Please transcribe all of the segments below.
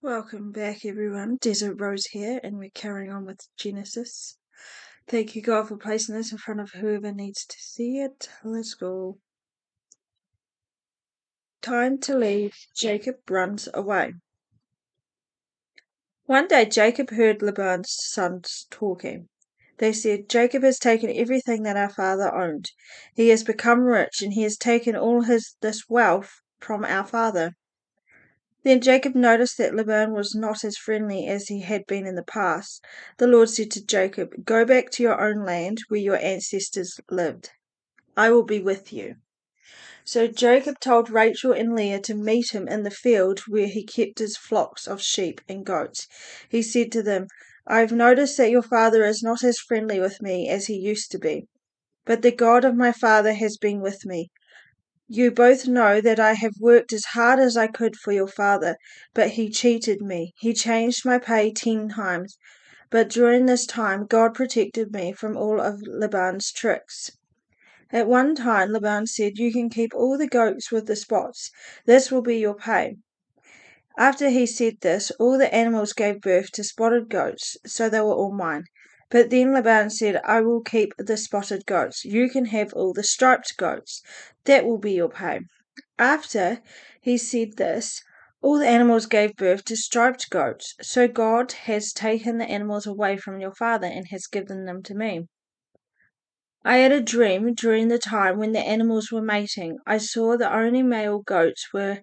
Welcome back, everyone. Desert Rose here, and we're carrying on with Genesis. Thank you, God, for placing this in front of whoever needs to see it. Let's go. Time to leave. Jacob runs away. One day, Jacob heard Laban's sons talking. They said, Jacob has taken everything that our father owned. He has become rich, and he has taken all this wealth from our father. Then Jacob noticed that Laban was not as friendly as he had been in the past. The Lord said to Jacob, Go back to your own land where your ancestors lived. I will be with you. So Jacob told Rachel and Leah to meet him in the field where he kept his flocks of sheep and goats. He said to them, I have noticed that your father is not as friendly with me as he used to be, but the God of my father has been with me. You both know that I have worked as hard as I could for your father, but he cheated me. He changed my pay 10 times. But during this time, God protected me from all of Laban's tricks. At one time, Laban said, You can keep all the goats with the spots. This will be your pay. After he said this, all the animals gave birth to spotted goats, so they were all mine. But then Laban said, I will keep the spotted goats. You can have all the striped goats. That will be your pay. After he said this, all the animals gave birth to striped goats. So God has taken the animals away from your father and has given them to me. I had a dream during the time when the animals were mating. I saw the only male goats were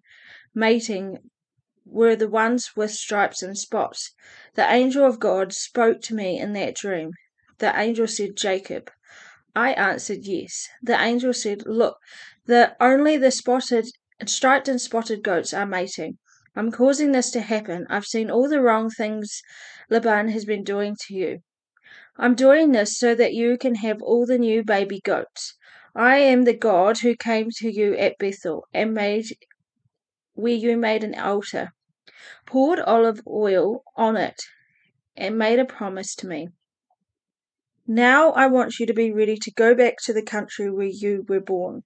mating were the ones with stripes and spots. The angel of God spoke to me in that dream. The angel said, Jacob. I answered yes. The angel said, Look, only the striped and spotted goats are mating. I'm causing this to happen. I've seen all the wrong things Laban has been doing to you. I'm doing this so that you can have all the new baby goats. I am the God who came to you at Bethel and where you made an altar, poured olive oil on it, and made a promise to me. Now I want you to be ready to go back to the country where you were born.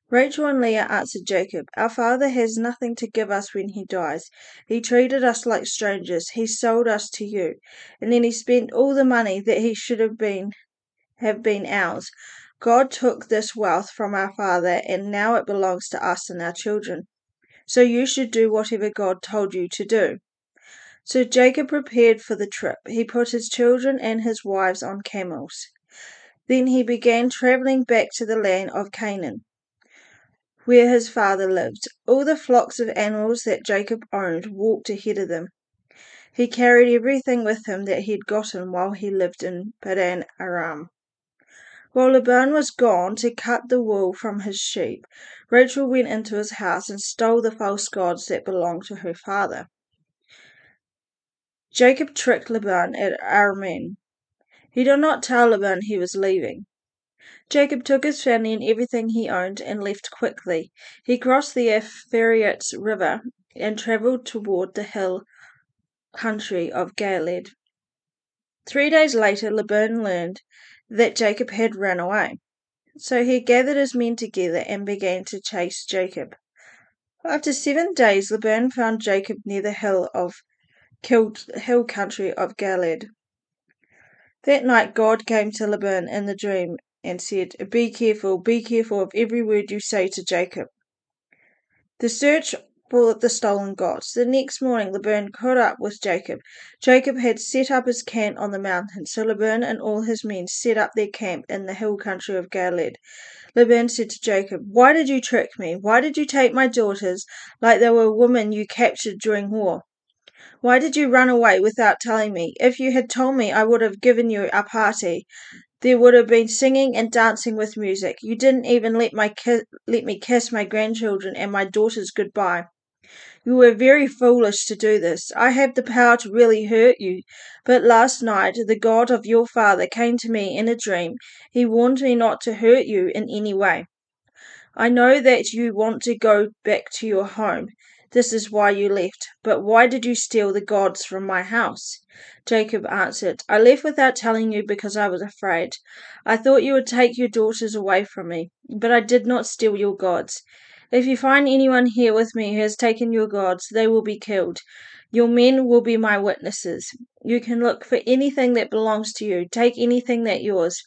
Rachel and Leah answered Jacob, Our father has nothing to give us when he dies. He treated us like strangers. He sold us to you. And then he spent all the money that he should have been ours. God took this wealth from our father, and now it belongs to us and our children. So you should do whatever God told you to do. So Jacob prepared for the trip. He put his children and his wives on camels. Then he began traveling back to the land of Canaan, where his father lived. All the flocks of animals that Jacob owned walked ahead of them. He carried everything with him that he had gotten while he lived in Padan Aram. While Laban was gone to cut the wool from his sheep, Rachel went into his house and stole the false gods that belonged to her father. Jacob tricked Laban at Aram. He did not tell Laban he was leaving. Jacob took his family and everything he owned and left quickly. He crossed the Euphrates River and travelled toward the hill country of Gilead. 3 days later, Laban learned that Jacob had run away. So he gathered his men together and began to chase Jacob. After 7 days, Laban found Jacob near the hill country of Gilead. That night God came to Laban in the dream and said, be careful of every word you say to Jacob. The search for the stolen gods. The next morning Laban caught up with Jacob. Jacob had set up his camp on the mountain, so Laban and all his men set up their camp in the hill country of Gilead. Laban said to Jacob, Why did you trick me? Why did you take my daughters like they were women you captured during war? Why did you run away without telling me? If you had told me, I would have given you a party. There would have been singing and dancing with music. You didn't even let me kiss my grandchildren and my daughters goodbye. You were very foolish to do this. I have the power to really hurt you. But last night the God of your father came to me in a dream. He warned me not to hurt you in any way. I know that you want to go back to your home. This is why you left. But why did you steal the gods from my house? Jacob answered, I left without telling you because I was afraid. I thought you would take your daughters away from me, but I did not steal your gods. If you find anyone here with me who has taken your gods, they will be killed. Your men will be my witnesses. You can look for anything that belongs to you. Take anything that's yours."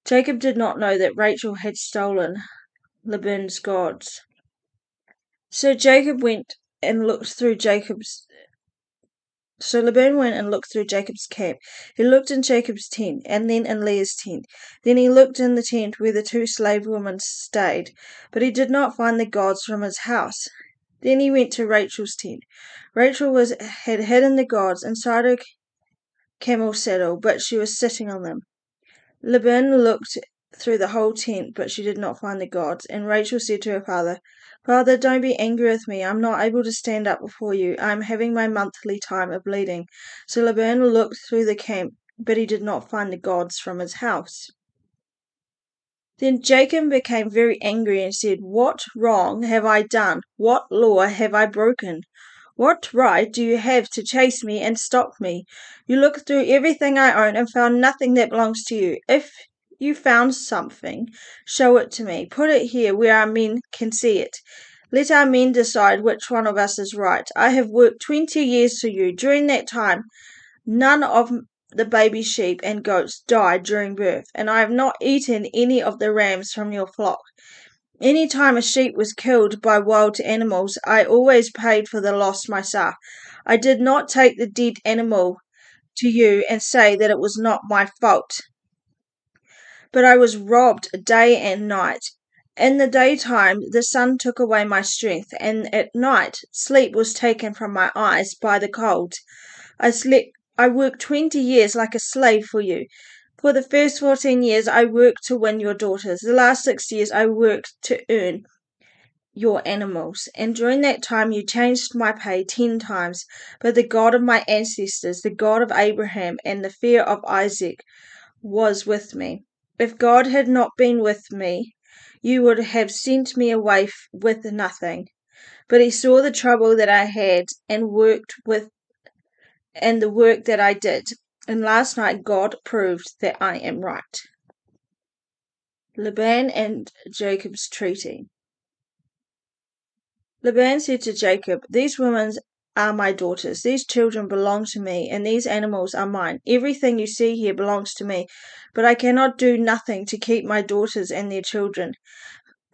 Jacob did not know that Rachel had stolen Laban's gods. So Jacob went and looked through Jacob's So Laban went and looked through Jacob's camp. He looked in Jacob's tent, and then in Leah's tent. Then he looked in the tent where the two slave women stayed, but he did not find the gods from his house. Then he went to Rachel's tent. Rachel had hidden the gods inside her camel saddle, but she was sitting on them. Laban looked through the whole tent, but she did not find the gods. And Rachel said to her father, "Father, don't be angry with me. I'm not able to stand up before you. I am having my monthly time of bleeding." So Laban looked through the camp, but he did not find the gods from his house. Then Jacob became very angry and said, "What wrong have I done? What law have I broken? What right do you have to chase me and stop me? You looked through everything I own and found nothing that belongs to you. If you found something, show it to me. Put it here where our men can see it. Let our men decide which one of us is right. I have worked 20 years for you. During that time, none of the baby sheep and goats died during birth, and I have not eaten any of the rams from your flock. Any time a sheep was killed by wild animals, I always paid for the loss myself. I did not take the dead animal to you and say that it was not my fault. But I was robbed day and night. In the daytime, the sun took away my strength, and at night, sleep was taken from my eyes by the cold. I worked 20 years like a slave for you. For the first 14 years, I worked to win your daughters. The last 6 years, I worked to earn your animals. And during that time, you changed my pay 10 times. But the God of my ancestors, the God of Abraham, and the fear of Isaac was with me. If God had not been with me, you would have sent me away with nothing. But he saw the trouble that I had and the work that I did. And last night God proved that I am right. Laban and Jacob's treaty. Laban said to Jacob, "These women are my daughters. These children belong to me, and these animals are mine. Everything you see here belongs to me, but I cannot do nothing to keep my daughters and their children.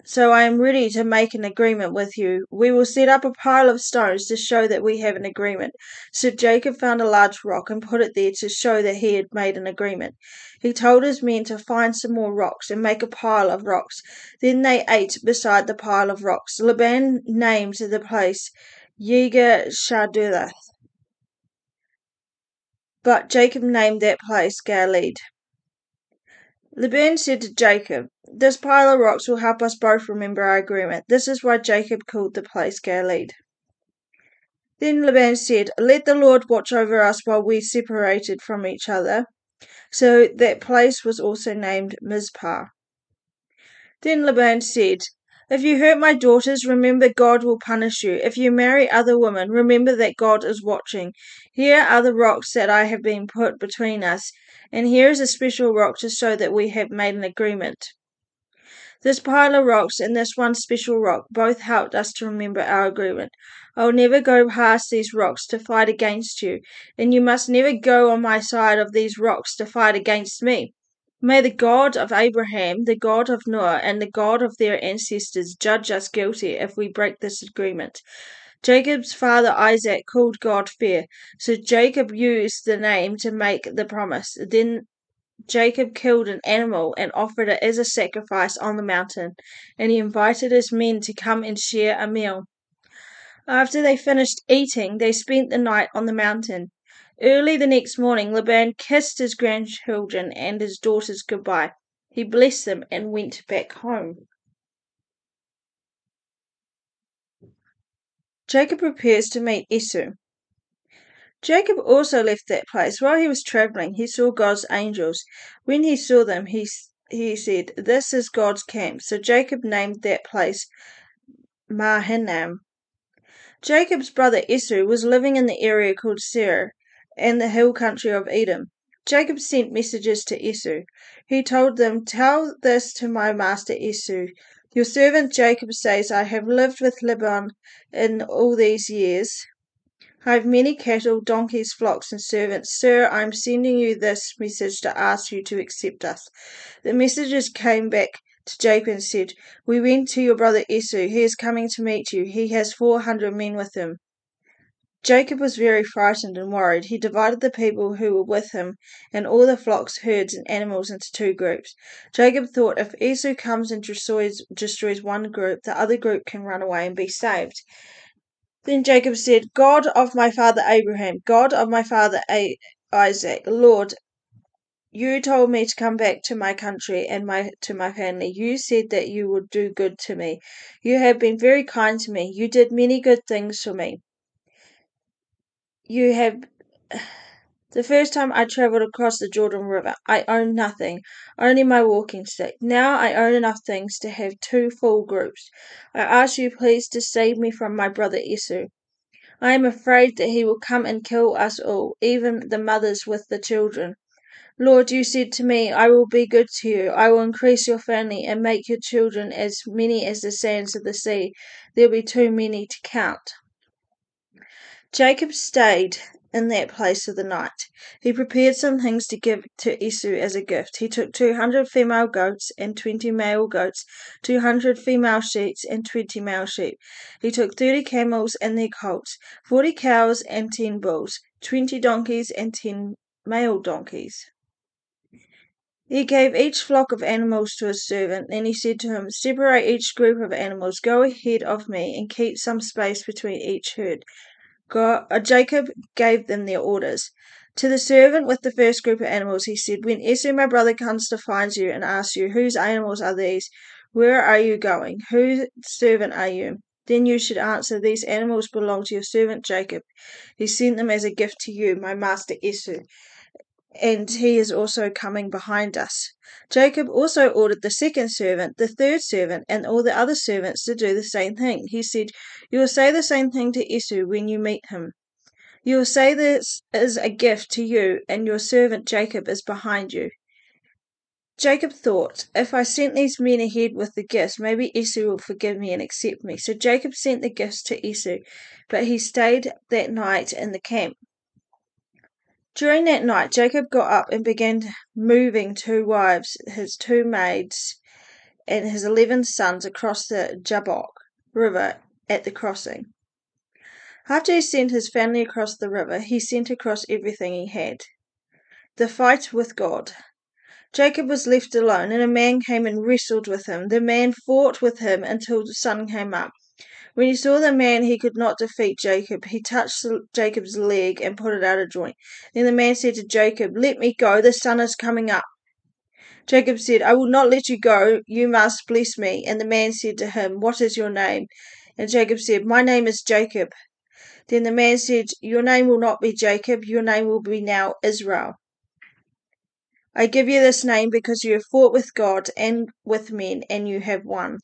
So I am ready to make an agreement with you. We will set up a pile of stones to show that we have an agreement." So Jacob found a large rock and put it there to show that he had made an agreement. He told his men to find some more rocks and make a pile of rocks. Then they ate beside the pile of rocks. Laban named the place Yegar Shadulath, but Jacob named that place Galeed. Laban said to Jacob, "This pile of rocks will help us both remember our agreement." This is why Jacob called the place Galeed. Then Laban said, "Let the Lord watch over us while we separated from each other." So that place was also named Mizpah. Then Laban said, "If you hurt my daughters, remember God will punish you. If you marry other women, remember that God is watching. Here are the rocks that I have been put between us, and here is a special rock to show that we have made an agreement. This pile of rocks and this one special rock both helped us to remember our agreement. I will never go past these rocks to fight against you, and you must never go on my side of these rocks to fight against me. May the God of Abraham, the God of Noah, and the God of their ancestors judge us guilty if we break this agreement." Jacob's father Isaac called God fair, so Jacob used the name to make the promise. Then Jacob killed an animal and offered it as a sacrifice on the mountain, and he invited his men to come and share a meal. After they finished eating, they spent the night on the mountain. Early the next morning, Laban kissed his grandchildren and his daughters goodbye. He blessed them and went back home. Jacob prepares to meet Esau. Jacob also left that place. While he was traveling, he saw God's angels. When he saw them, he said, "This is God's camp." So Jacob named that place Mahanaim. Jacob's brother Esau was living in the area called Seir and the hill country of Edom. Jacob sent messages to Esau. He told them, "Tell this to my master Esau. Your servant Jacob says, I have lived with Laban in all these years. I have many cattle, donkeys, flocks, and servants. Sir, I am sending you this message to ask you to accept us. The messengers came back to Jacob and said, We went to your brother Esau. He is coming to meet you. He has 400 men with him. Jacob was very frightened and worried. He divided the people who were with him and all the flocks, herds, and animals into two groups. Jacob thought, if Esau comes and destroys one group, the other group can run away and be saved. Then Jacob said, God of my father Abraham, God of my father Isaac, Lord, you told me to come back to my country and to my family. You said that you would do good to me. You have been very kind to me. You did many good things for me. You have. The first time I travelled across the Jordan River, I owned nothing, only my walking stick. Now I own enough things to have two full groups. I ask you please to save me from my brother Esau. I am afraid that he will come and kill us all, even the mothers with the children. Lord, you said to me, I will be good to you. I will increase your family and make your children as many as the sands of the sea. There will be too many to count. Jacob stayed in that place for the night. He prepared some things to give to Esau as a gift. He took 200 female goats and 20 male goats, 200 female sheep and 20 male sheep. He took 30 camels and their colts, 40 cows and 10 bulls, 20 donkeys and 10 male donkeys. He gave each flock of animals to his servant. Then he said to him, Separate each group of animals. Go ahead of me and keep some space between each herd. Jacob gave them their orders. To the servant with the first group of animals, he said, When Esau my brother comes to find you and asks you, Whose animals are these? Where are you going? Whose servant are you? Then you should answer, These animals belong to your servant Jacob. He sent them as a gift to you, my master Esau, and he is also coming behind us. Jacob also ordered the second servant, the third servant, and all the other servants to do the same thing. He said, You will say the same thing to Esau when you meet him. You will say this is a gift to you, and your servant Jacob is behind you. Jacob thought, If I sent these men ahead with the gifts, maybe Esau will forgive me and accept me. So Jacob sent the gifts to Esau, but he stayed that night in the camp. During that night, Jacob got up and began moving 2 wives, his 2 maids, and his 11 sons across the Jabbok River at the crossing. After he sent his family across the river, he sent across everything he had. The fight with God. Jacob was left alone, and a man came and wrestled with him. The man fought with him until the sun came up. When he saw the man, he could not defeat Jacob. He touched Jacob's leg and put it out of joint. Then the man said to Jacob, Let me go, the sun is coming up. Jacob said, I will not let you go, you must bless me. And the man said to him, What is your name? And Jacob said, My name is Jacob. Then the man said, Your name will not be Jacob, your name will be now Israel. I give you this name because you have fought with God and with men, and you have won.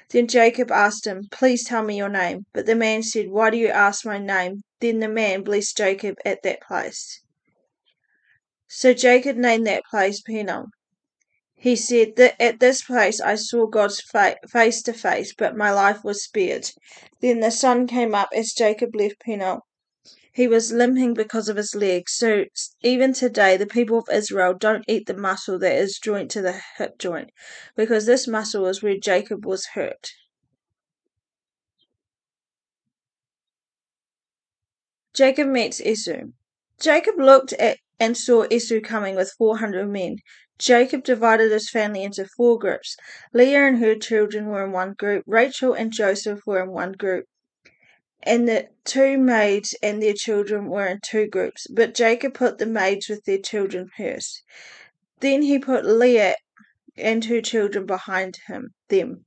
Then Jacob asked him, Please tell me your name. But the man said, Why do you ask my name? Then the man blessed Jacob at that place. So Jacob named that place Peniel. He said that at this place I saw God's face to face, but my life was spared. Then the sun came up as Jacob left Peniel. He was limping because of his legs. So even today, the people of Israel don't eat the muscle that is joint to the hip joint, because this muscle is where Jacob was hurt. Jacob meets Esau. Jacob looked at and saw Esau coming with 400 men. Jacob divided his family into 4 groups. Leah and her children were in one group. Rachel and Joseph were in one group. And the 2 maids and their children were in 2 groups. But Jacob put the maids with their children first. Then he put Leah and her children behind them.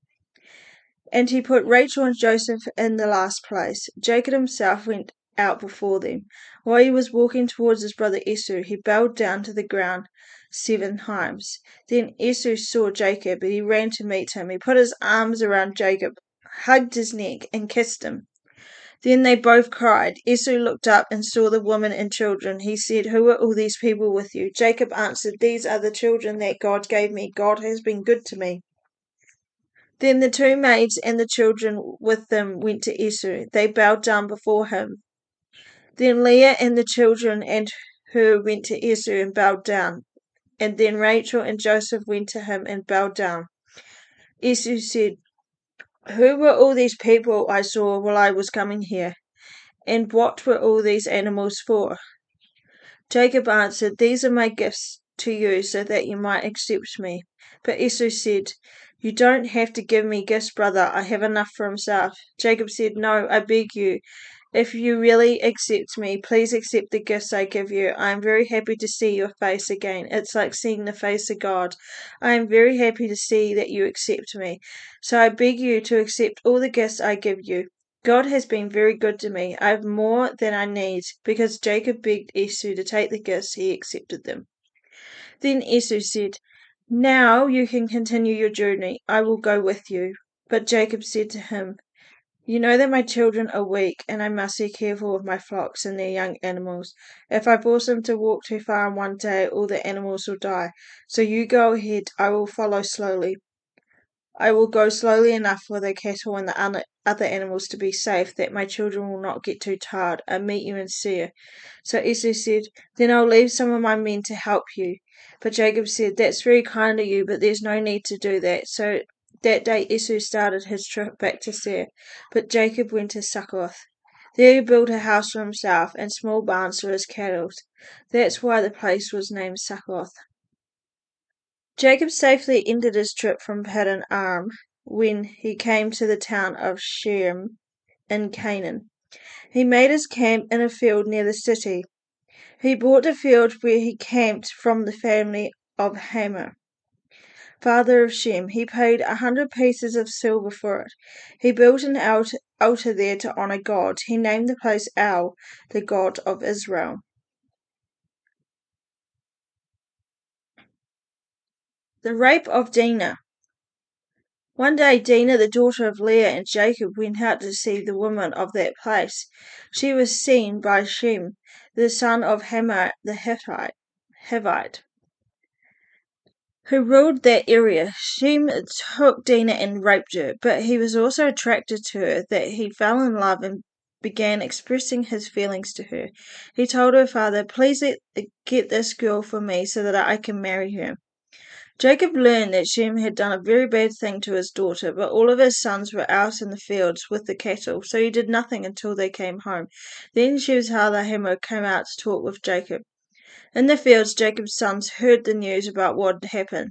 And he put Rachel and Joseph in the last place. Jacob himself went out before them. While he was walking towards his brother Esau, he bowed down to the ground 7 times. Then Esau saw Jacob, and he ran to meet him. He put his arms around Jacob, hugged his neck, and kissed him. Then they both cried. Esau looked up and saw the woman and children. He said, Who are all these people with you? Jacob answered, These are the children that God gave me. God has been good to me. Then the two maids and the children with them went to Esau. They bowed down before him. Then Leah and the children and her went to Esau and bowed down. And then Rachel and Joseph went to him and bowed down. Esau said, "Who were all these people I saw while I was coming here? And what were all these animals for?" Jacob answered, "These are my gifts to you so that you might accept me." But Esau said, "You don't have to give me gifts, brother. I have enough for himself." Jacob said, "No, I beg you. If you really accept me, please accept the gifts I give you. I am very happy to see your face again. It's like seeing the face of God. I am very happy to see that you accept me. So I beg you to accept all the gifts I give you. God has been very good to me. I have more than I need." Because Jacob begged Esau to take the gifts, he accepted them. Then Esau said, "Now you can continue your journey. I will go with you." But Jacob said to him, "You know that my children are weak, and I must be careful of my flocks and their young animals. If I force them to walk too far in one day, all the animals will die. So you go ahead. I will follow slowly. I will go slowly enough for the cattle and the other animals to be safe, that my children will not get too tired. I'll meet you in Seir." So Esau said, "Then I'll leave some of my men to help you." But Jacob said, "That's very kind of you, but there's no need to do that." So that day Esau started his trip back to Seir, but Jacob went to Succoth. There he built a house for himself and small barns for his cattle. That's why the place was named Succoth. Jacob safely ended his trip from Paddan Aram when he came to the town of Shem in Canaan. He made his camp in a field near the city. He bought the field where he camped from the family of Hamor, father of Shem. He paid 100 pieces of silver for it. He built an altar there to honor God. He named the place El, the God of Israel. The rape of Dinah. One day Dinah, the daughter of Leah and Jacob, went out to see the women of that place. She was seen by Shem, the son of Hamor the Hivite, who ruled that area. Shem took Dinah and raped her, but he was also attracted to her, that he fell in love and began expressing his feelings to her. He told her father, "Please get this girl for me so that I can marry her." Jacob learned that Shem had done a very bad thing to his daughter, but all of his sons were out in the fields with the cattle, so he did nothing until they came home. Then Shem's father Hamor came out to talk with Jacob. In the fields, Jacob's sons heard the news about what had happened.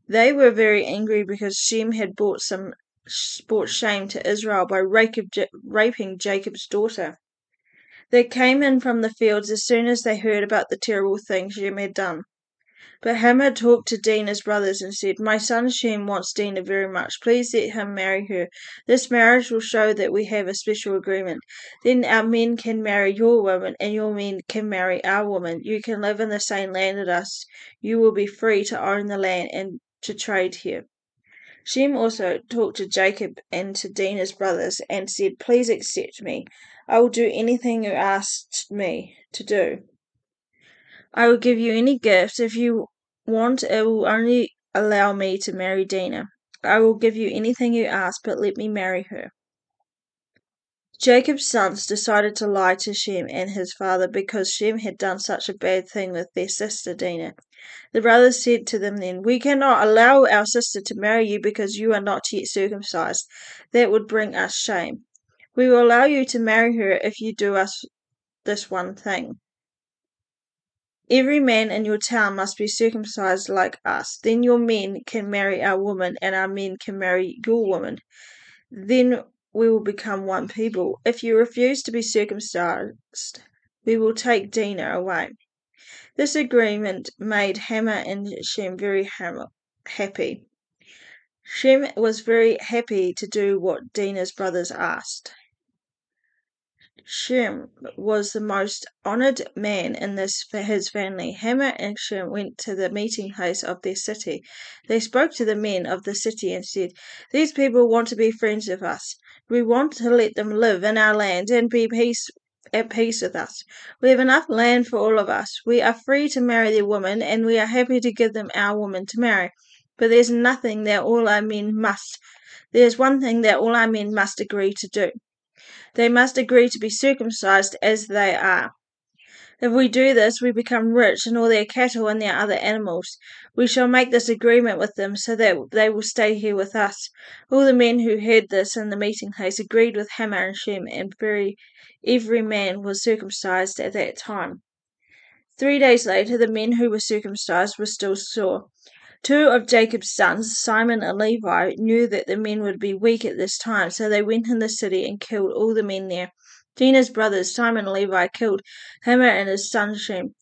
They were very angry because Shem had brought shame to Israel by raping Jacob's daughter. They came in from the fields as soon as they heard about the terrible thing Shem had done. But Hamor talked to Dinah's brothers and said, "My son Shem wants Dinah very much. Please let him marry her. This marriage will show that we have a special agreement. Then our men can marry your woman, and your men can marry our woman. You can live in the same land as us. You will be free to own the land and to trade here." Shem also talked to Jacob and to Dinah's brothers and said, "Please accept me. I will do anything you asked me to do. I will give you any gift. If you want, it will only allow me to marry Dinah. I will give you anything you ask, but let me marry her." Jacob's sons decided to lie to Shem and his father because Shem had done such a bad thing with their sister Dinah. The brothers said to them then, "We cannot allow our sister to marry you because you are not yet circumcised. That would bring us shame. We will allow you to marry her if you do us this one thing. Every man in your town must be circumcised like us. Then your men can marry our woman, and our men can marry your woman. Then we will become one people. If you refuse to be circumcised, we will take Dinah away." This agreement made Hamor and Shem very happy. Shem was very happy to do what Dinah's brothers asked. Shem was the most honored man in his family. Hamor and Shem went to the meeting place of their city. They spoke to the men of the city and said, "These people want to be friends with us. We want to let them live in our land and be at peace with us. We have enough land for all of us. We are free to marry their women, and we are happy to give them our woman to marry. But there's one thing that all our men must agree to do. They must agree to be circumcised as they are. If we do this, we become rich in all their cattle and their other animals. We shall make this agreement with them so that they will stay here with us. All the men who heard this in the meeting place agreed with Hamor and Shem, and every man was circumcised at that time. 3 days later, the men who were circumcised were still sore. Two of Jacob's sons, Simon and Levi, knew that the men would be weak at this time, so they went in the city and killed all the men there. Dinah's brothers, Simon and Levi, killed Hamor and his son Shem.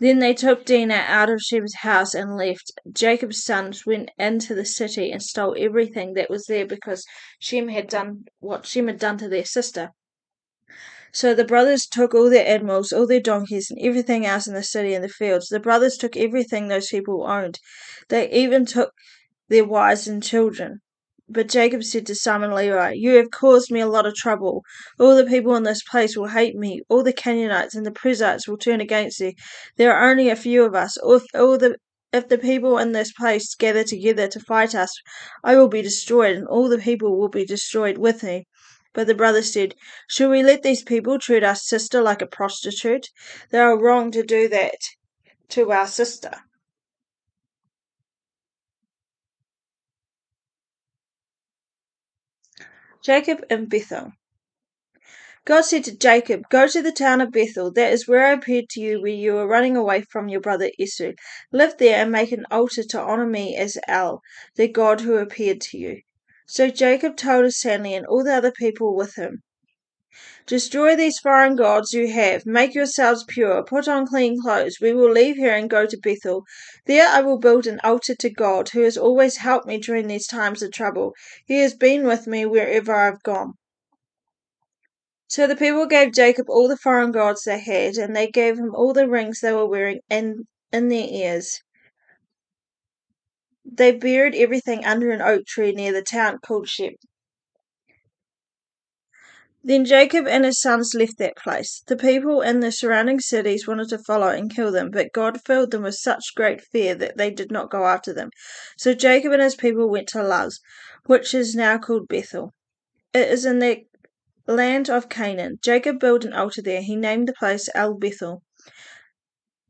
Then they took Dinah out of Shem's house and left. Jacob's sons went into the city and stole everything that was there because Shem had done what Shem had done to their sister. So the brothers took all their animals, all their donkeys, and everything else in the city and the fields. The brothers took everything those people owned. They even took their wives and children. But Jacob said to Simon and Levi, "You have caused me a lot of trouble. All the people in this place will hate me. All the Canaanites and the Perizzites will turn against you. There are only a few of us. If the people in this place gather together to fight us, I will be destroyed, and all the people will be destroyed with me." But the brothers said, "Should we let these people treat our sister like a prostitute? They are wrong to do that to our sister." Jacob and Bethel. God said to Jacob, "Go to the town of Bethel. That is where I appeared to you when you were running away from your brother Esau. Live there and make an altar to honor me as El, the God who appeared to you." So Jacob told his family and all the other people with him, "Destroy these foreign gods you have. Make yourselves pure. Put on clean clothes. We will leave here and go to Bethel. There I will build an altar to God, who has always helped me during these times of trouble. He has been with me wherever I've gone." So the people gave Jacob all the foreign gods they had, and they gave him all the rings they were wearing in their ears. They buried everything under an oak tree near the town called Shep. Then Jacob and his sons left that place. The people in the surrounding cities wanted to follow and kill them, but God filled them with such great fear that they did not go after them. So Jacob and his people went to Luz, which is now called Bethel. It is in the land of Canaan. Jacob built an altar there. He named the place El Bethel.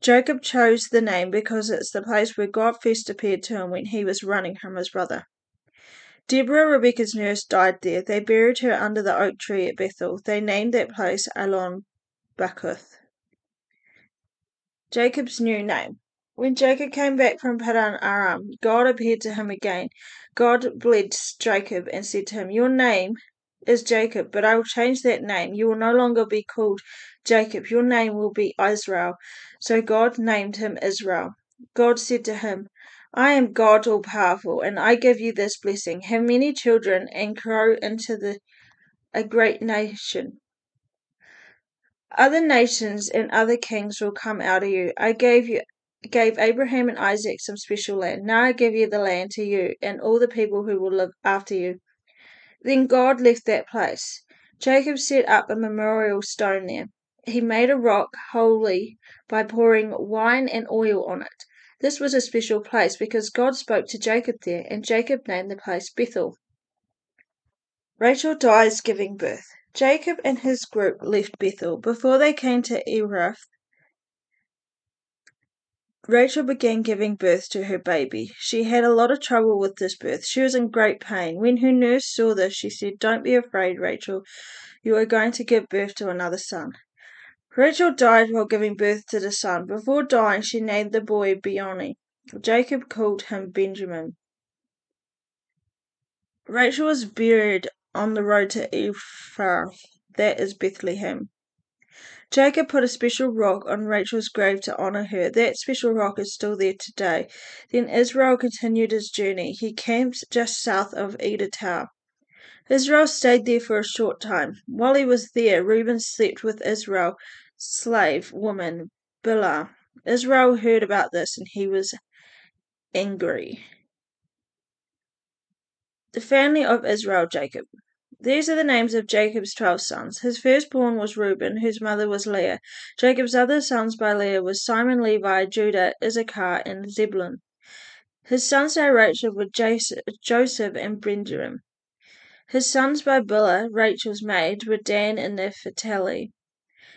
Jacob chose the name because it's the place where God first appeared to him when he was running from his brother. Deborah, Rebekah's nurse, died there. They buried her under the oak tree at Bethel. They named that place Elon Bakuth. Jacob's new name. When Jacob came back from Padan Aram, God appeared to him again. God blessed Jacob and said to him, "Your name is Jacob, but I will change that name. You will no longer be called Jacob. Your name will be Israel." So God named him Israel. God said to him, "I am God all-powerful, and I give you this blessing. Have many children and grow into a great nation. Other nations and other kings will come out of you. I gave Abraham and Isaac some special land. Now I give you the land to you and all the people who will live after you." Then God left that place. Jacob set up a memorial stone there. He made a rock holy by pouring wine and oil on it. This was a special place because God spoke to Jacob there, and Jacob named the place Bethel. Rachel dies giving birth. Jacob and his group left Bethel. Before they came to Ephrath, Rachel began giving birth to her baby. She had a lot of trouble with this birth. She was in great pain. When her nurse saw this, she said, "Don't be afraid, Rachel. You are going to give birth to another son." Rachel died while giving birth to the son. Before dying, she named the boy Benoni. Jacob called him Benjamin. Rachel was buried on the road to Ephrath, that is Bethlehem. Jacob put a special rock on Rachel's grave to honor her. That special rock is still there today. Then Israel continued his journey. He camped just south of Eder. Israel stayed there for a short time. While he was there, Reuben slept with Israel's slave woman, Bilhah. Israel heard about this and he was angry. The family of Israel, Jacob. These are the names of Jacob's 12 sons. His firstborn was Reuben, whose mother was Leah. Jacob's other sons by Leah were Simon, Levi, Judah, Issachar, and Zebulun. His sons by Rachel were Joseph and Benjamin. His sons by Bilhah, Rachel's maid, were Dan and Naphtali.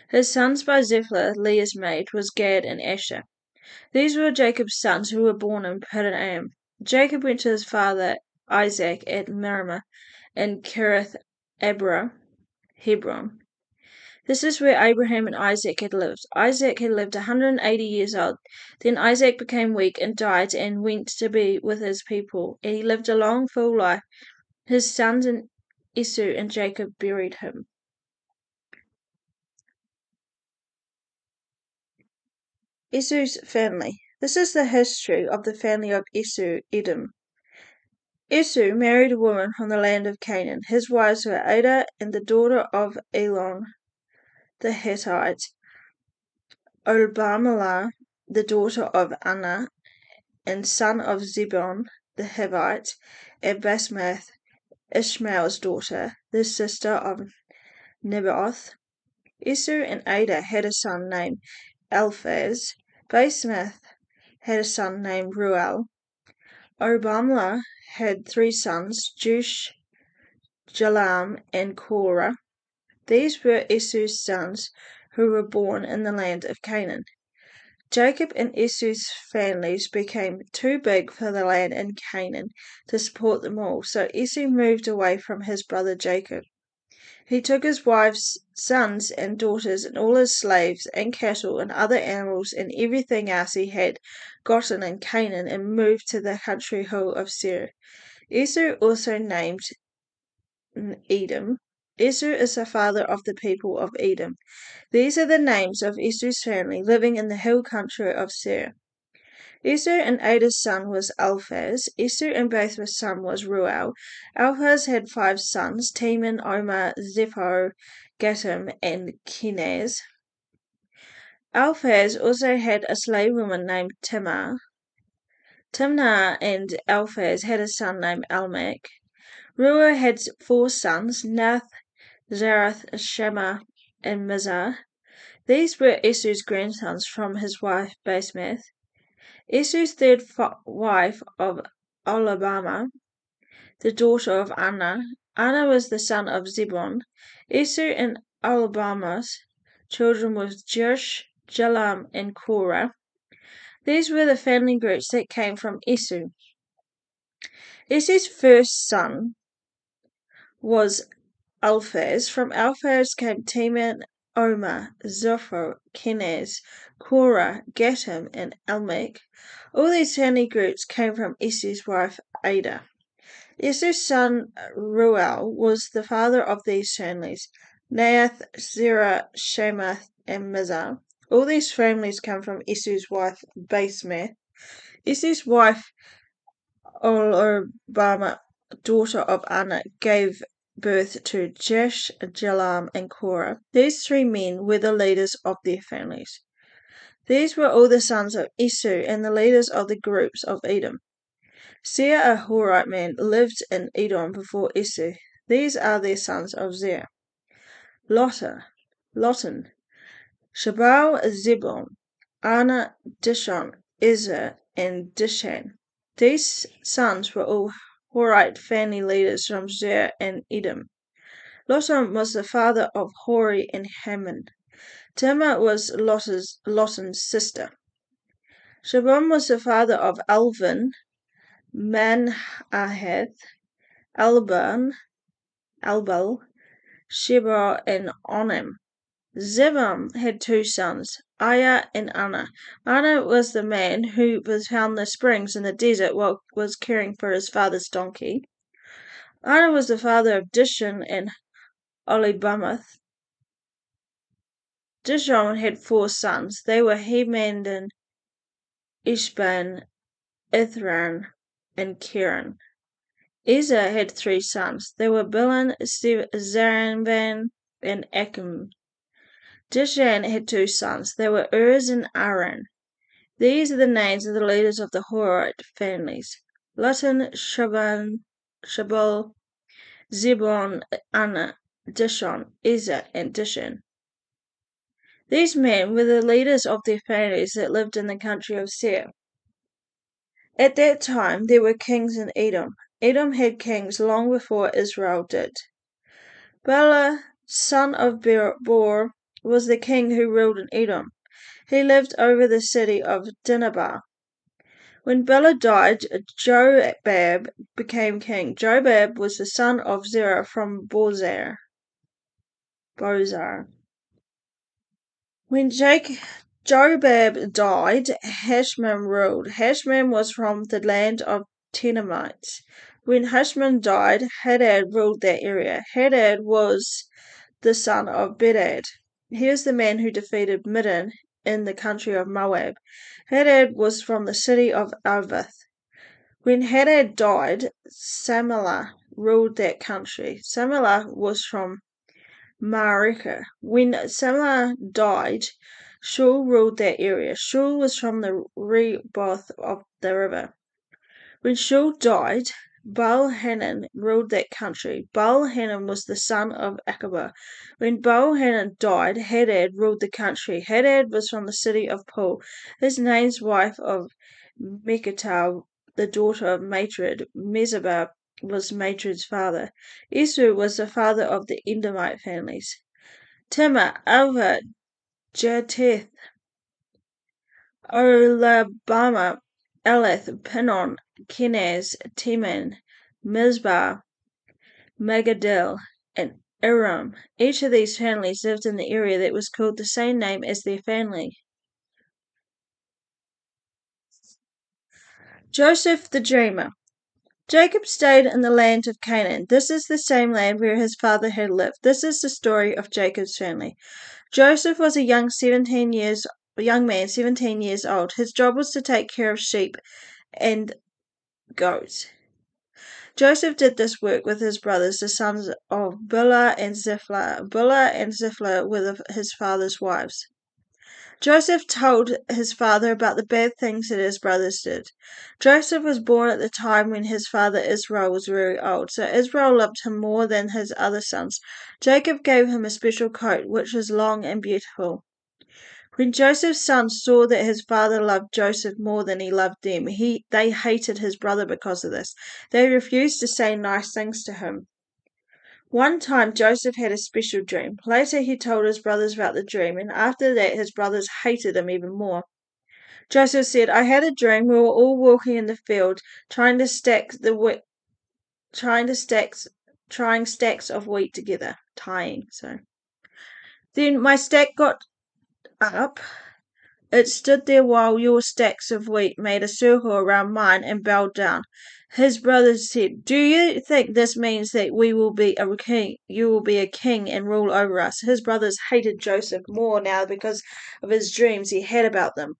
His sons by Zilpah, Leah's maid, was Gad and Asher. These were Jacob's sons who were born in Paddan. Jacob went to his father Isaac at Meribah and Kiriath Arba, Hebron. This is where Abraham and Isaac had lived. Isaac had lived 180 years old. Then Isaac became weak and died and went to be with his people. And he lived a long, full life. His sons and Esau and Jacob buried him. Esau's family. This is the history of the family of Esau, Edom. Esau married a woman from the land of Canaan. His wives were Adah and the daughter of Elon the Hittite, Oholibamah, the daughter of Anah, and son of Zibeon the Hivite, and Basemath, Ishmael's daughter, the sister of Nebaioth. Esau and Adah had a son named Eliphaz. Basemath had a son named Reuel. Oholibamah had 3 sons, Jeush, Jalam, and Korah. These were Esau's sons who were born in the land of Canaan. Jacob and Esau's families became too big for the land in Canaan to support them all, so Esau moved away from his brother Jacob. He took his wives, sons, and daughters, and all his slaves, and cattle, and other animals, and everything else he had gotten in Canaan, and moved to the country hill of Seir. Esau also named Edom. Esau is the father of the people of Edom. These are the names of Esau's family living in the hill country of Seir. Esau and Adah's son was Eliphaz. Esau and Basemath's son was Reuel. Eliphaz had 5 sons, Teman, Omar, Zepho, Gatam, and Kenaz. Eliphaz also had a slave woman named Timnah. Timnah and Eliphaz had a son named Almach. Reuel had 4 sons, Nath, Zarath, Shema, and Mizah. These were Esau's grandsons from his wife Basemath. Esau's third wife of Oholibamah, the daughter of Anah. Anah was the son of Zibeon. Esau and Oholibamah's children were Jeush, Jalam, and Korah. These were the family groups that came from Esau. Esau's first son was Eliphaz. From Eliphaz came Teman, Omar, Zepho, Kenaz, Korah, Gatam, and Almach. All these family groups came from Esau's wife Adah. Esau's son Reuel was the father of these families, Nahath, Zerah, Shemath, and Mizah. All these families come from Esau's wife Basemath. Esau's wife Oholibamah, daughter of Anah, gave birth to Jeush, Jalam, and Korah. These 3 men were the leaders of their families. These were all the sons of Esau and the leaders of the groups of Edom. Seir, a Horite man, lived in Edom before Esau. These are their sons of Seir: Lotan, Shobal, Zebulun, Anah, Dishon, Ezer, and Dishan. These sons were all Horite family leaders from Seir and Edom. Lotan was the father of Hori and Haman. Tamar was Lotan's sister. Shobal was the father of Alvan, Manahath, Albal, Sheba, and Onan. Zebulun had 2 sons, Aya and Anah. Anah was the man who found the springs in the desert while was caring for his father's donkey. Anah was the father of Dishon and Oholibamah. Dishon had 4 sons. They were Heman, Ishban, Ithran, and Kiran. Ezer had 3 sons. They were Bilhan, Zaranban, and Achim. Dishan had 2 sons. They were Uz and Aran. These are the names of the leaders of the Horite families: Lotan, Shobal, Zebulun, Anah, Dishon, Ezer, and Dishan. These men were the leaders of their families that lived in the country of Seir. At that time there were kings in Edom. Edom had kings long before Israel did. Bela, son of Beor, was the king who ruled in Edom. He lived over the city of Dinhabah. When Bela died, Jobab became king. Jobab was the son of Zerah from Bozrah. When Jobab died, Hashmon ruled. Hashmon was from the land of Tenemites. When Hashmon died, Hadad ruled that area. Hadad was the son of Bedad. He is the man who defeated Midian in the country of Moab. Hadad was from the city of Avith. When Hadad died, Samalah ruled that country. Samalah was from Maareka. When Samalah died, Shaul ruled that area. Shaul was from the Reboth of the river. When Shaul died, Baal-Hanan ruled that country. Baal-Hanan was the son of Achbor. When Baal-Hanan died, Hadad ruled the country. Hadad was from the city of Pul. His name's wife of Mechatab, the daughter of Matred. Mezabah was Matred's father. Esau was the father of the Edomite families. Timah, Alva, Jateth, Olabama, Eleth, Pinon, Kenaz, Teman, Mizpah, Megadel, and Aram. Each of these families lived in the area that was called the same name as their family. Joseph the Dreamer. Jacob stayed in the land of Canaan. This is the same land where his father had lived. This is the story of Jacob's family. Joseph was a young man, 17 years old. His job was to take care of sheep and goats. Joseph did this work with his brothers, the sons of Bilhah and Zilpah. Bilhah and Zilpah were his father's wives. Joseph told his father about the bad things that his brothers did. Joseph was born at the time when his father Israel was very old, so Israel loved him more than his other sons. Jacob gave him a special coat, which was long and beautiful. When Joseph's sons saw that his father loved Joseph more than he loved them, they hated his brother because of this. They refused to say nice things to him. One time Joseph had a special dream. Later he told his brothers about the dream, and after that his brothers hated him even more. Joseph said, I had a dream. We were all walking in the field, trying stacks of wheat together. Then my stack got up. It stood there while your stacks of wheat made a circle around mine and bowed down. His brothers said, Do you think this means that you will be a king and rule over us? His brothers hated Joseph more now because of his dreams he had about them.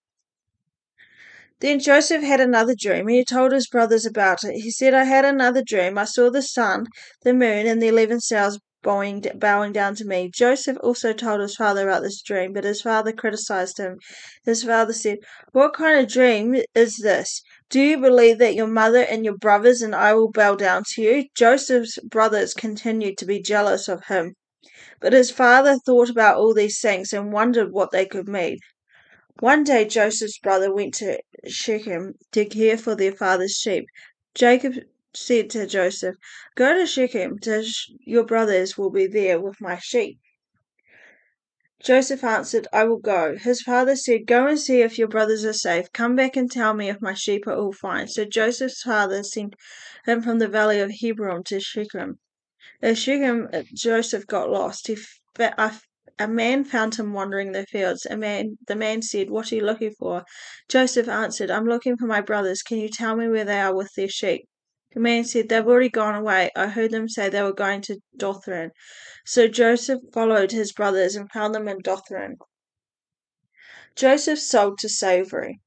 Then Joseph had another dream. He told his brothers about it. He said, I had another dream. I saw the sun, the moon, and the 11 stars bowing down to me. Joseph also told his father about this dream, but his father criticized him. His father said, What kind of dream is this? Do you believe that your mother and your brothers and I will bow down to you? Joseph's brothers continued to be jealous of him. But his father thought about all these things and wondered what they could mean. One day Joseph's brother went to Shechem to care for their father's sheep. Jacob said to Joseph, Go to Shechem, your brothers will be there with my sheep. Joseph answered, I will go. His father said, Go and see if your brothers are safe. Come back and tell me if my sheep are all fine. So Joseph's father sent him from the valley of Hebron to Shechem. At Shechem, Joseph got lost. A man found him wandering the fields. The man said, What are you looking for? Joseph answered, I'm looking for my brothers. Can you tell me where they are with their sheep? The man said, They've already gone away. I heard them say they were going to Dothan. So Joseph followed his brothers and found them in Dothan. Joseph sold to slavery.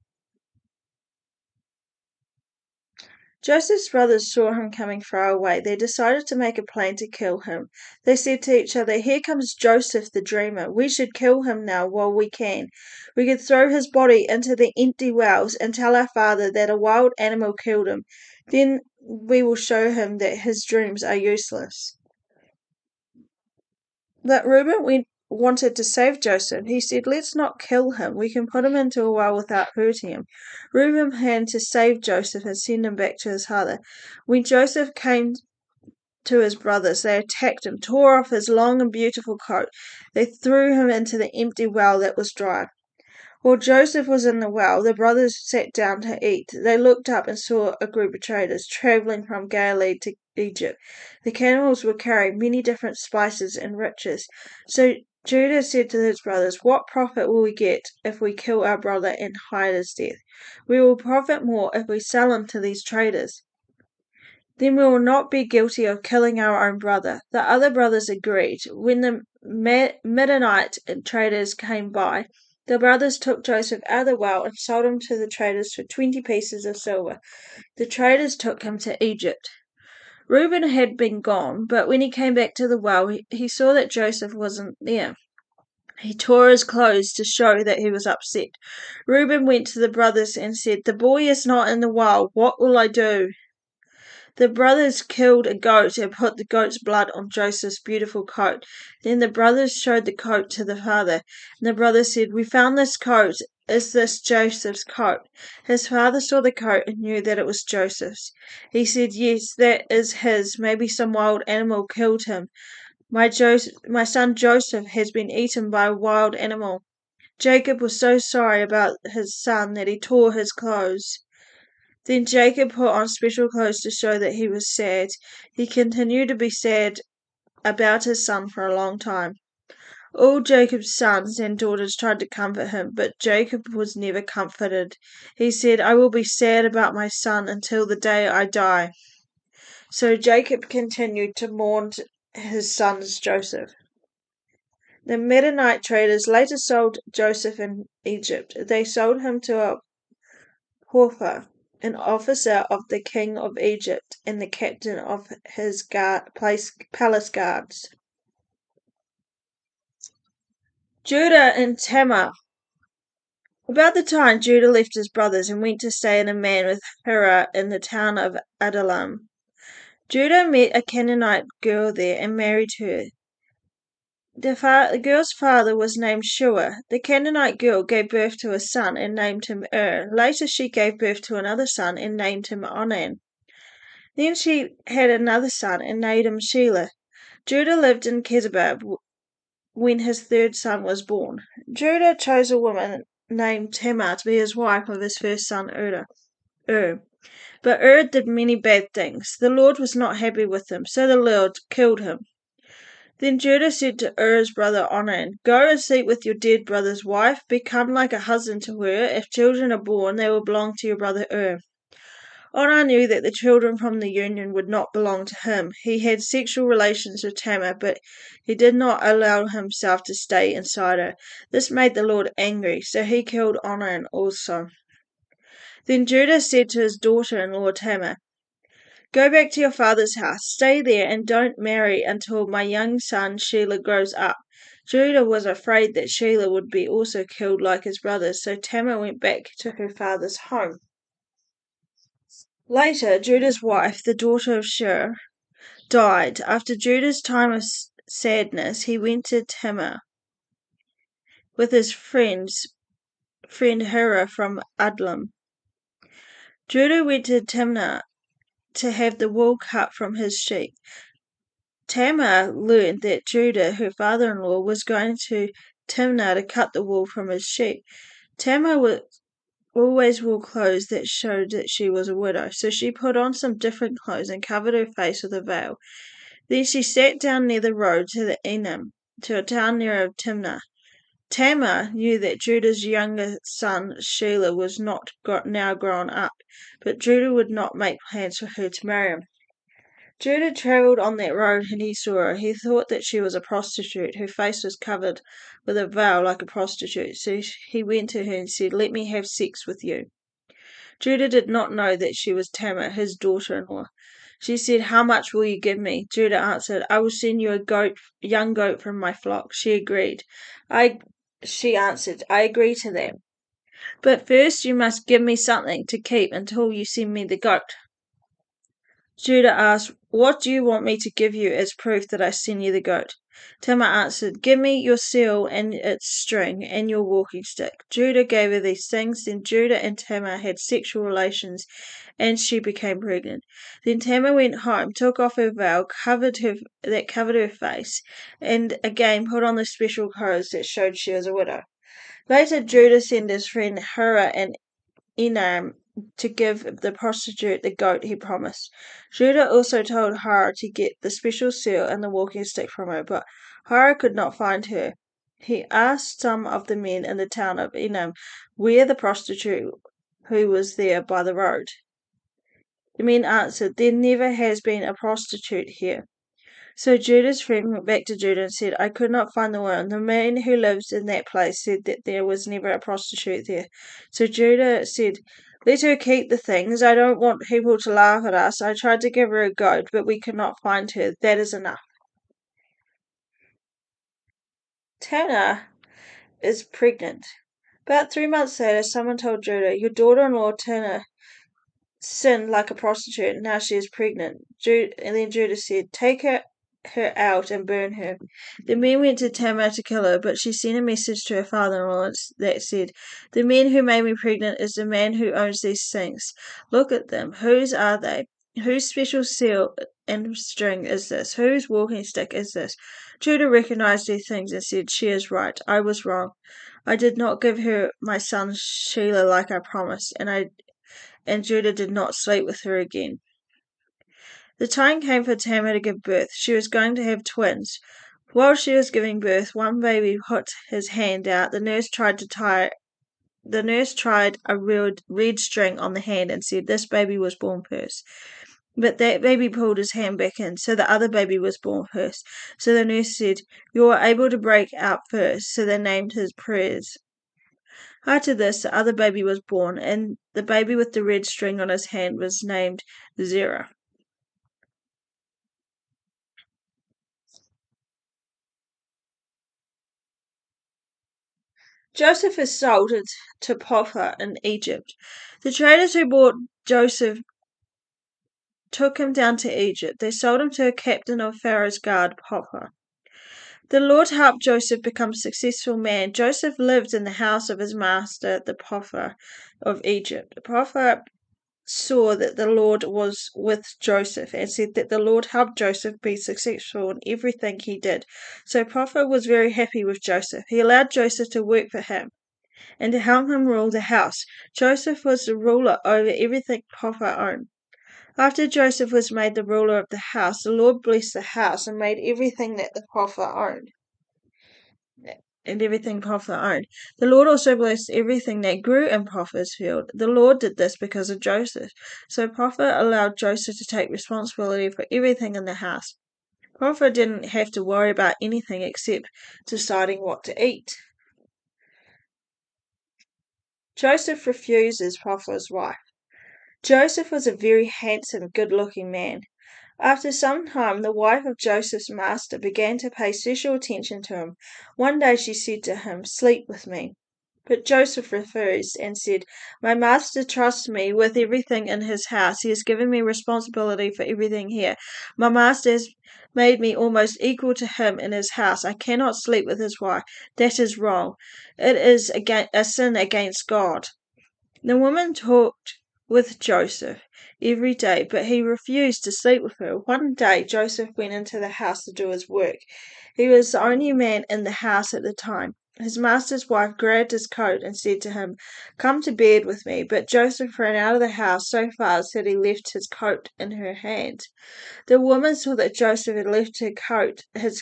Joseph's brothers saw him coming far away. They decided to make a plan to kill him. They said to each other, Here comes Joseph the dreamer. We should kill him now while we can. We could throw his body into the empty wells and tell our father that a wild animal killed him. Then we will show him that his dreams are useless. But Reuben wanted to save Joseph, he said, "Let's not kill him. We can put him into a well without hurting him." Reuben planned to save Joseph and send him back to his father. When Joseph came to his brothers, they attacked him, tore off his long and beautiful coat. They threw him into the empty well that was dry. While Joseph was in the well, the brothers sat down to eat. They looked up and saw a group of traders traveling from Galilee to Egypt. The camels were carrying many different spices and riches. So Judah said to his brothers, "What profit will we get if we kill our brother and hide his death? We will profit more if we sell him to these traders. Then we will not be guilty of killing our own brother." The other brothers agreed. When the Midianite traders came by, the brothers took Joseph out of the well and sold him to the traders for 20 pieces of silver. The traders took him to Egypt. Reuben had been gone, but when he came back to the well, he saw that Joseph wasn't there. He tore his clothes to show that he was upset. Reuben went to the brothers and said, "The boy is not in the well. What will I do?" The brothers killed a goat and put the goat's blood on Joseph's beautiful coat. Then the brothers showed the coat to the father, and the brothers said, "We found this coat. Is this Joseph's coat?" His father saw the coat and knew that it was Joseph's. He said, "Yes, that is his. Maybe some wild animal killed him. My son Joseph has been eaten by a wild animal." Jacob was so sorry about his son that he tore his clothes. Then Jacob put on special clothes to show that he was sad. He continued to be sad about his son for a long time. All Jacob's sons and daughters tried to comfort him, but Jacob was never comforted. He said, "I will be sad about my son until the day I die." So Jacob continued to mourn his son Joseph. The Midianite traders later sold Joseph in Egypt. They sold him to a Potiphar, an officer of the king of Egypt and the captain of his palace guards. Judah and Tamar. About the time Judah left his brothers and went to stay in a man with Hira in the town of Adullam, Judah met a Canaanite girl there and married her. The girl's father was named Shua. The Canaanite girl gave birth to a son and named him Later she gave birth to another son and named him Onan. Then she had another son and named him Shelah. Judah lived in Kezibah when his third son was born. Judah chose a woman named Tamar to be his wife of his first son Ur. But Ur did many bad things. The Lord was not happy with him, so the Lord killed him. Then Judah said to Ur's brother Onan, "Go and sleep with your dead brother's wife. Become like a husband to her. If children are born, they will belong to your brother Ur." Onan knew that the children from the union would not belong to him. He had sexual relations with Tamar, but he did not allow himself to stay inside her. This made the Lord angry, so he killed Onan also. Then Judah said to his daughter-in-law Tamar, "Go back to your father's house. Stay there and don't marry until my young son Shelah grows up." Judah was afraid that Shelah would be also killed like his brothers, so Tamar went back to her father's home. Later, Judah's wife, the daughter of Shur, died. After Judah's time of sadness, he went to Tamar with his friend Hira from Adullam. Judah went to Timnah to have the wool cut from his sheep. Tamar learned that Judah, her father-in-law, was going to Timnah to cut the wool from his sheep. Tamar always wore clothes that showed that she was a widow, so she put on some different clothes and covered her face with a veil. Then she sat down near the road to the Enim, to a town near Timnah. Tamar knew that Judah's younger son Shelah was not now grown up, but Judah would not make plans for her to marry him. Judah travelled on that road and he saw her. He thought that she was a prostitute. Her face was covered with a veil like a prostitute. So he went to her and said, "Let me have sex with you." Judah did not know that she was Tamar, his daughter-in-law. She said, "How much will you give me?" Judah answered, "I will send you a young goat from my flock." She answered, "I agree to that. But first you must give me something to keep until you send me the goat." Judah asked, "What do you want me to give you as proof that I send you the goat?" Tamar answered, "Give me your seal and its string and your walking stick." Judah gave her these things. Then Judah and Tamar had sexual relations, and she became pregnant. Then Tamar went home, took off her veil, that covered her face, and again put on the special clothes that showed she was a widow. Later, Judah sent his friend Hurrah and Enam to give the prostitute the goat he promised. Judah also told Hurrah to get the special seal and the walking stick from her, but Hurrah could not find her. He asked some of the men in the town of Enam where the prostitute who was there by the road. The men answered, "There never has been a prostitute here." So Judah's friend went back to Judah and said, "I could not find the woman. The man who lives in that place said that there was never a prostitute there." So Judah said, "Let her keep the things. I don't want people to laugh at us. I tried to give her a goat, but we could not find her. That is enough." Tamar is pregnant. About 3 months later, someone told Judah, "Your daughter-in-law Tamar sinned like a prostitute, and now she is pregnant." And then Judah said, "Take her out and burn her." The men went to Tamar to kill her, but she sent a message to her father-in-law that said, "The man who made me pregnant is the man who owns these things. Look at them. Whose are they? Whose special seal and string is this? Whose walking stick is this?" Judah recognized these things and said, "She is right. I was wrong. I did not give her my son Shelah like I promised, and Judah did not sleep with her again." The time came for Tamar to give birth. She was going to have twins. While she was giving birth, one baby put his hand out. The nurse tried a red string on the hand and said, "This baby was born first." But that baby pulled his hand back in, so the other baby was born first. So the nurse said, "You are able to break out first." So they named his Perez. After this, the other baby was born, and the baby with the red string on his hand was named Zerah. Joseph is sold to Potiphar in Egypt. The traders who bought Joseph took him down to Egypt. They sold him to a captain of Pharaoh's guard, Potiphar. The Lord helped Joseph become a successful man. Joseph lived in the house of his master, the Potiphar of Egypt. Potiphar saw that the Lord was with Joseph and said that the Lord helped Joseph be successful in everything he did. So Potiphar was very happy with Joseph. He allowed Joseph to work for him and to help him rule the house. Joseph was the ruler over everything Potiphar owned. After Joseph was made the ruler of the house, the Lord blessed the house and made everything that the Potiphar owned. And everything Potiphar owned. The Lord also blessed everything that grew in Potiphar's field. The Lord did this because of Joseph. So Potiphar allowed Joseph to take responsibility for everything in the house. Potiphar didn't have to worry about anything except deciding what to eat. Joseph refuses Potiphar's wife. Joseph was a very handsome, good-looking man. After some time, the wife of Joseph's master began to pay special attention to him. One day she said to him, "Sleep with me." But Joseph refused and said, "My master trusts me with everything in his house. He has given me responsibility for everything here. My master has made me almost equal to him in his house. I cannot sleep with his wife. That is wrong. It is a sin against God." The woman talked with Joseph every day, but he refused to sleep with her. One day Joseph went into the house to do his work. He was the only man in the house at the time. His master's wife grabbed his coat and said to him, "Come to bed with me." But Joseph ran out of the house so fast that he left his coat in her hand. The woman saw that Joseph had left his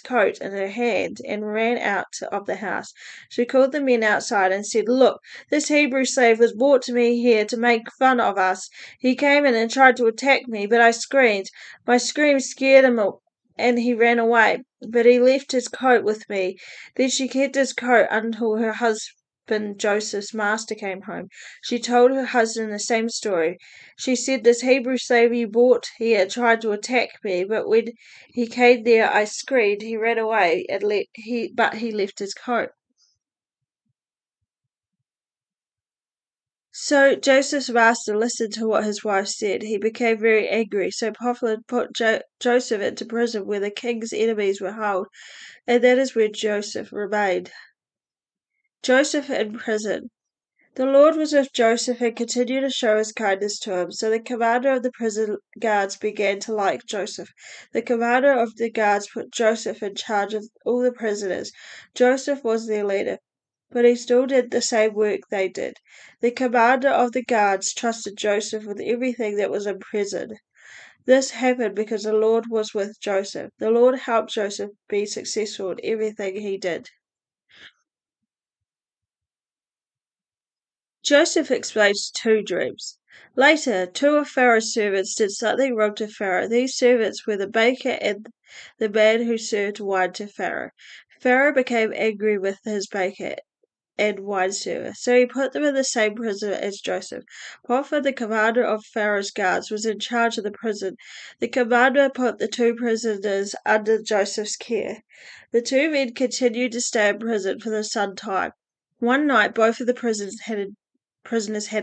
coat in her hand, and ran out of the house. She called the men outside and said, "Look, this Hebrew slave was brought to me here to make fun of us. He came in and tried to attack me, but I screamed. My scream scared him, and he ran away. But he left his coat with me." Then she kept his coat until her husband Joseph's master came home. She told her husband the same story. She said, "This Hebrew slave you brought here tried to attack me, but when he came there I screamed. He ran away, but he left his coat." So Joseph's master listened to what his wife said. He became very angry. So Potiphar put Joseph into prison where the king's enemies were held, and that is where Joseph remained. Joseph in prison. The Lord was with Joseph and continued to show his kindness to him. So the commander of the prison guards began to like Joseph. The commander of the guards put Joseph in charge of all the prisoners. Joseph was their leader, but he still did the same work they did. The commander of the guards trusted Joseph with everything that was in prison. This happened because the Lord was with Joseph. The Lord helped Joseph be successful in everything he did. Joseph explains two dreams. Later, two of Pharaoh's servants did something wrong to Pharaoh. These servants were the baker and the man who served wine to Pharaoh. Pharaoh became angry with his baker and wine server, so he put them in the same prison as Joseph. Potiphar, the commander of Pharaoh's guards, was in charge of the prison. The commander put the two prisoners under Joseph's care. The two men continued to stay in prison for some time. One night, both of the prisoners had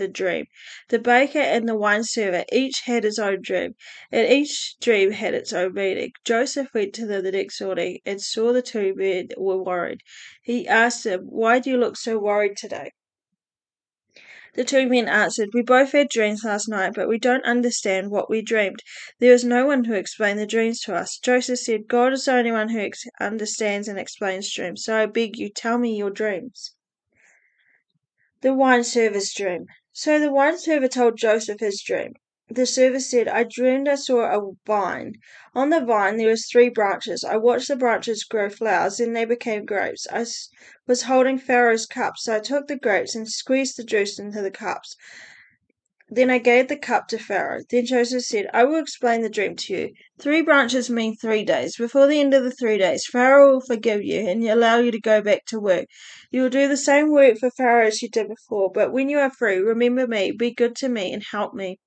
a dream. The baker and the wine server each had his own dream, and each dream had its own meaning. Joseph went to them the next morning and saw the two men were worried. He asked them, "Why do you look so worried today?" The two men answered, "We both had dreams last night, but we don't understand what we dreamed. There is no one who explained the dreams to us." Joseph said, "God is the only one who understands and explains dreams, so I beg you, tell me your dreams." The wine server's dream. So the wine server told Joseph his dream. The server said, "I dreamed I saw a vine. On the vine there was three branches. I watched the branches grow flowers, then they became grapes. Was holding Pharaoh's cups, so I took the grapes and squeezed the juice into the cups. Then I gave the cup to Pharaoh." Then Joseph said, "I will explain the dream to you. 3 branches mean 3 days. Before the end of the 3 days, Pharaoh will forgive you and allow you to go back to work. You will do the same work for Pharaoh as you did before, but when you are free, remember me, be good to me, and help me.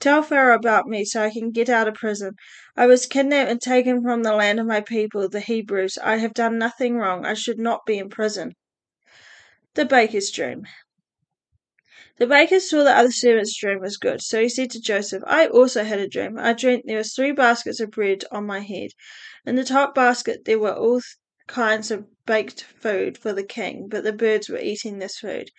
Tell Pharaoh about me so I can get out of prison. I was kidnapped and taken from the land of my people, the Hebrews. I have done nothing wrong. I should not be in prison." The baker's dream. The baker saw the other servant's dream was good, so he said to Joseph, "I also had a dream. I dreamt there was 3 baskets of bread on my head. In the top basket there were all kinds of baked food for the king, but the birds were eating this food."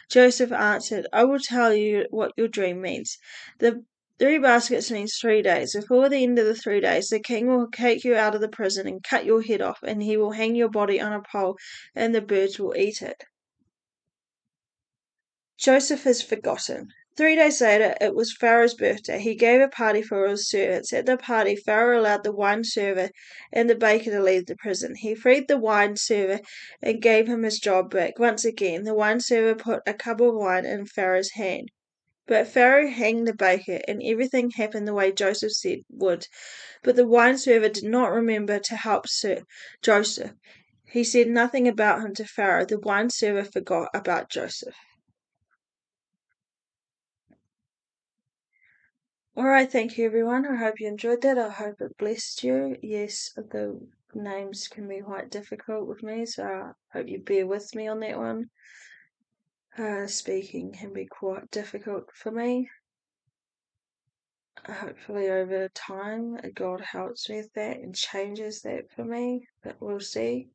Joseph answered, "I will tell you what your dream means. The 3 baskets means 3 days. Before the end of the 3 days, the king will take you out of the prison and cut your head off, and he will hang your body on a pole, and the birds will eat it." Joseph is forgotten. 3 days later, it was Pharaoh's birthday. He gave a party for his servants. At the party, Pharaoh allowed the wine server and the baker to leave the prison. He freed the wine server and gave him his job back. Once again, the wine server put a cup of wine in Pharaoh's hand. But Pharaoh hanged the baker, and everything happened the way Joseph said would. But the wine server did not remember to help Joseph. He said nothing about him to Pharaoh. The wine server forgot about Joseph. All right, thank you everyone. I hope you enjoyed that. I hope it blessed you. Yes, the names can be quite difficult with me, so I hope you bear with me on that one. Speaking can be quite difficult for me. Hopefully, over time, God helps me with that and changes that for me, but we'll see.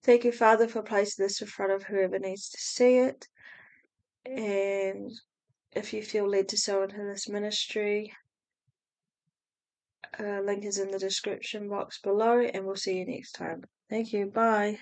Thank you, Father, for placing this in front of whoever needs to see it. And if you feel led to sow into this ministry, link is in the description box below, and we'll see you next time. Thank you. Bye.